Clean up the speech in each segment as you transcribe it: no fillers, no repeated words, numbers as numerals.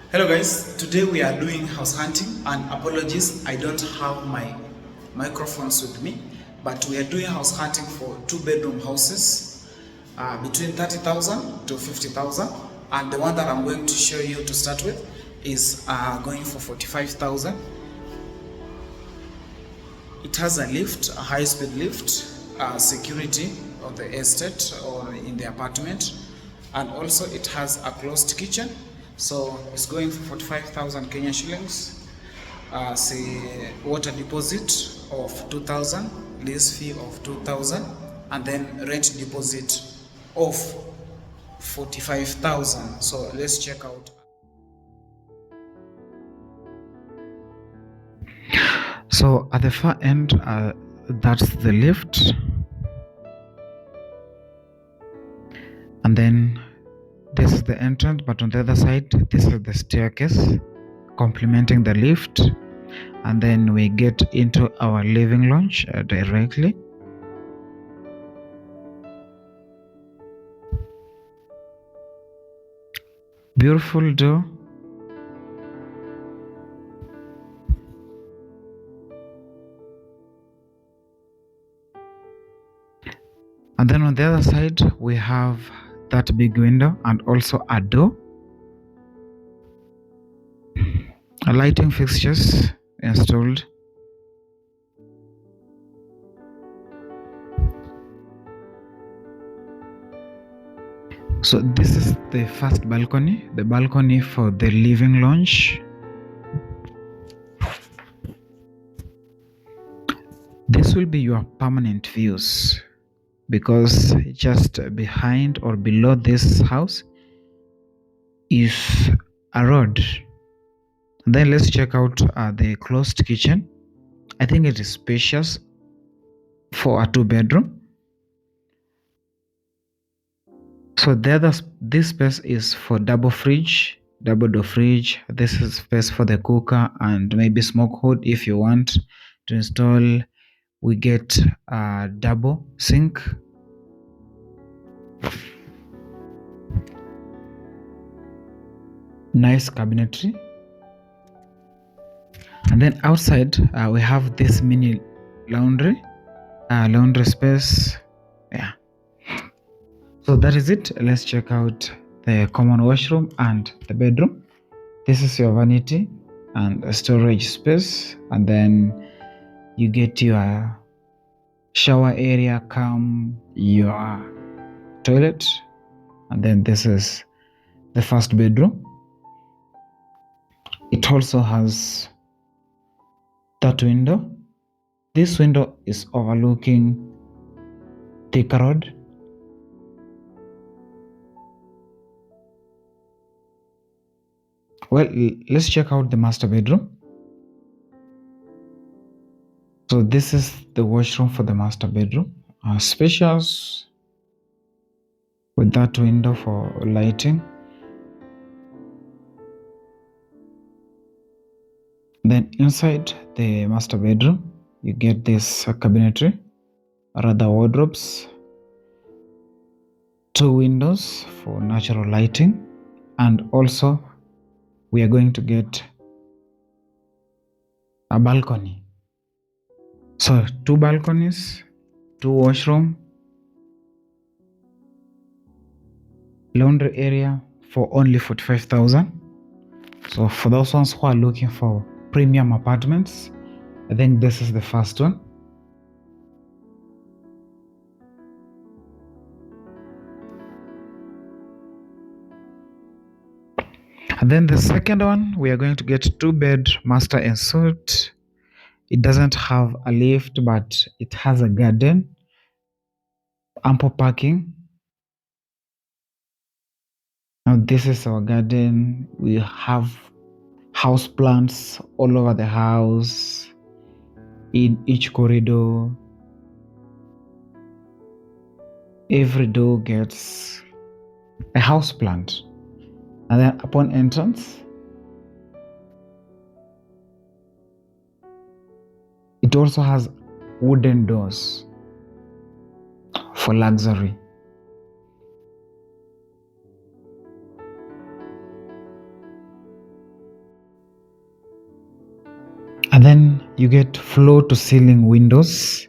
Hello guys, today we are doing house hunting and apologies, I don't have my microphones with me, but we are doing house hunting for 2 bedroom houses between 30,000 to 50,000, and the one that I'm going to show you to start with is going for 45,000. It has a lift, a high-speed lift, security of the estate or in the apartment, and also it has a closed kitchen. So it's going for 45,000 Kenya shillings. Say water deposit of 2,000, lease fee of 2,000, and then rent deposit of 45,000. So let's check out. So at the far end, that's the lift, and then this is the entrance, but on the other side, this is the staircase complementing the lift, and then we get into our living lounge directly. Beautiful door. And then on the other side, we have that big window and also a door. Lighting fixtures installed. So this is the first balcony, the balcony for the living lounge. This will be your permanent views because just behind or below this house is a road. Then let's check out the closed kitchen. I think it is spacious for a 2 bedroom. So this space is for double door fridge. This is space for the cooker and maybe smoke hood if you want to install. We get a double sink. Nice cabinetry. And then outside we have this mini laundry space. Yeah. So that is it. Let's check out the common washroom and the bedroom. This is your vanity and a storage space, and then you get your shower area, your toilet, and then this is the first bedroom. It also has that window. This window is overlooking Thika Road. Well, let's check out the master bedroom. So this is the washroom for the master bedroom. Spacious with that window for lighting. Then inside the master bedroom, you get this cabinetry, rather wardrobes, 2 windows for natural lighting, and also we are going to get a balcony. So 2 balconies, 2 washroom, laundry area for only 45,000. So for those ones who are looking for premium apartments, I think this is the first one. And then the second one, we are going to get 2-bed master en suite. It doesn't have a lift, but it has a garden, ample parking. Now this is our garden. We have house plants all over the house, in each corridor. Every door gets a house plant. And then upon entrance, it also has wooden doors for luxury. And then you get floor to ceiling windows.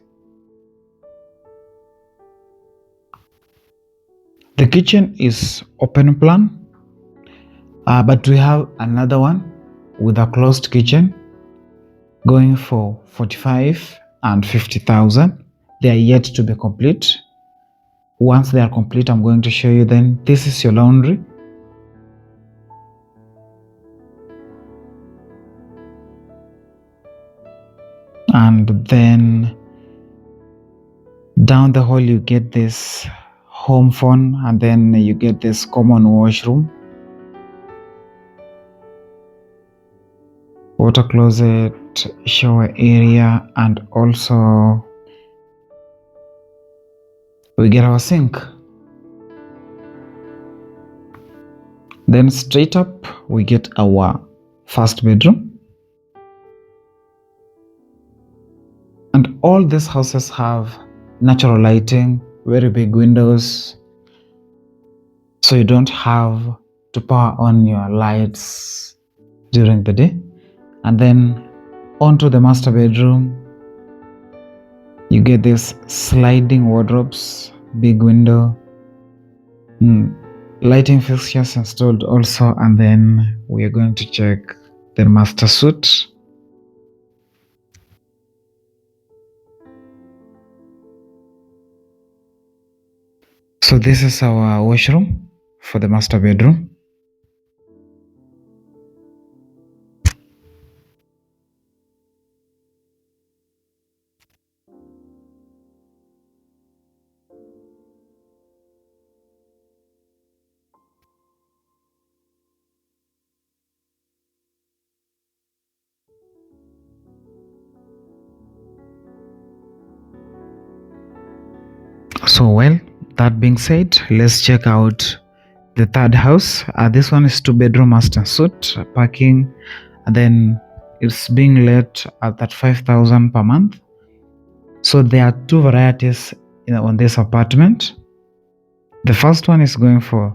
The kitchen is open plan, but we have another one with a closed kitchen going for 45 and 50,000. They are yet to be complete. Once they are complete, I'm going to show you. Then this is your laundry. And then down the hall you get this home phone, and then you get this common washroom, water closet, shower area, and also we get our sink. Then straight up we get our first bedroom. And all these houses have natural lighting, very big windows, so you don't have to power on your lights during the day. And then onto the master bedroom, you get this sliding wardrobes, big window, lighting fixtures installed also. And then we are going to check the master suite. So this is our washroom for the master bedroom. So well, that being said, let's check out the third house. This one is 2-bedroom master suite, parking, and then it's being let at that 5,000 per month. So there are two varieties on this apartment. The first one is going for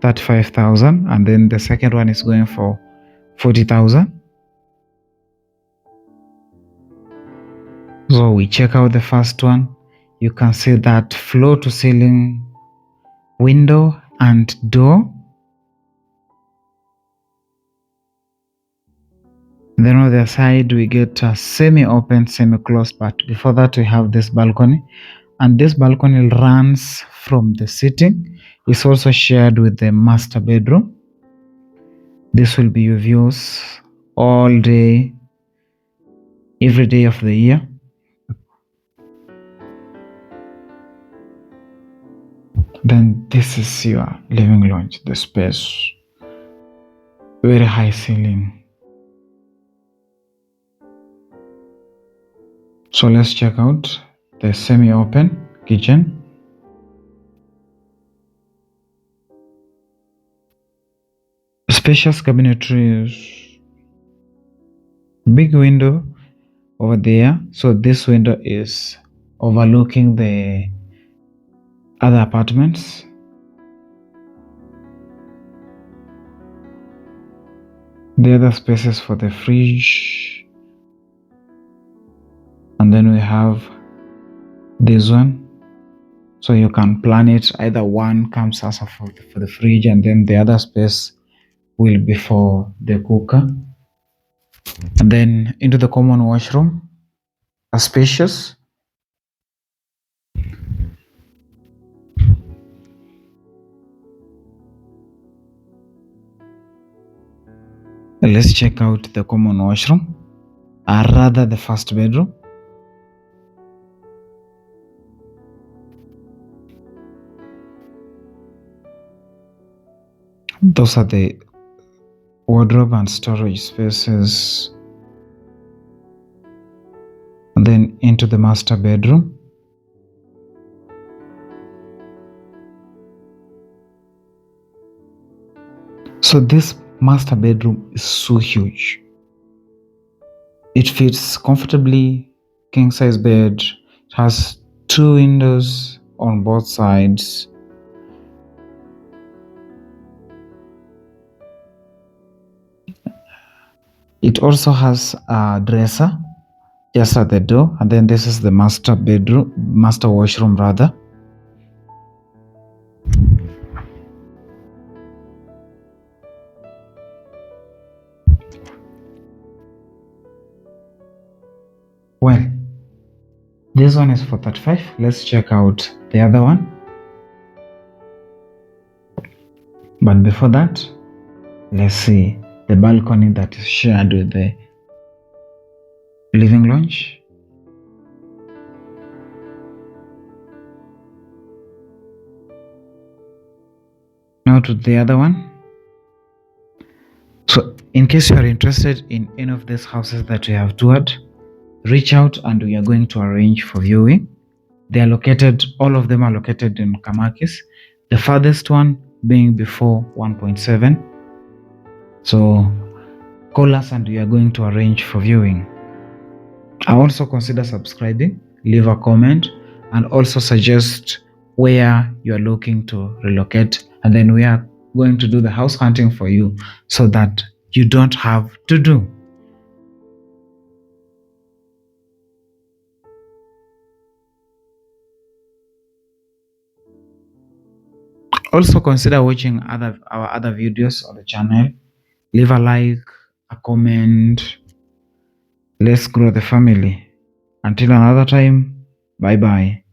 35,000, and then the second one is going for 40,000. So we check out the first one. You can see that floor to ceiling window and door. Then on the side we get a semi-open, semi-closed, but before that we have this balcony, and this balcony runs from the sitting. It's also shared with the master bedroom. This will be your views all day, every day of the year. Then this is your living lounge, the space, very high ceiling. So let's check out the semi-open kitchen. Spacious cabinetries, big window over there. So this window is overlooking the other apartments. The other spaces for the fridge, and then we have this one, so you can plan it. Either one comes as for the fridge, and then the other space will be for the cooker. And then into the common washroom, a spacious. Let's check out the common washroom, or rather the first bedroom. Those are the wardrobe and storage spaces. And then into the master bedroom. So this master bedroom is so huge. It fits comfortably, king size bed. It has 2 windows on both sides. It also has a dresser just at the door, and then this is the master washroom rather. Well, this one is for 35. Let's check out the other one. But before that, let's see the balcony that is shared with the living lounge. Now to the other one. So in case you are interested in any of these houses that we have toured, reach out and we are going to arrange for viewing. They are located, all of them are located in Kamakis, the farthest one being before 1.7. So call us and we are going to arrange for viewing. I also consider subscribing, leave a comment, and also suggest where you are looking to relocate, and then we are going to do the house hunting for you so that you don't have to do. Also consider watching our other videos on the channel. Leave a like, a comment. Let's grow the family. Until another time, bye bye.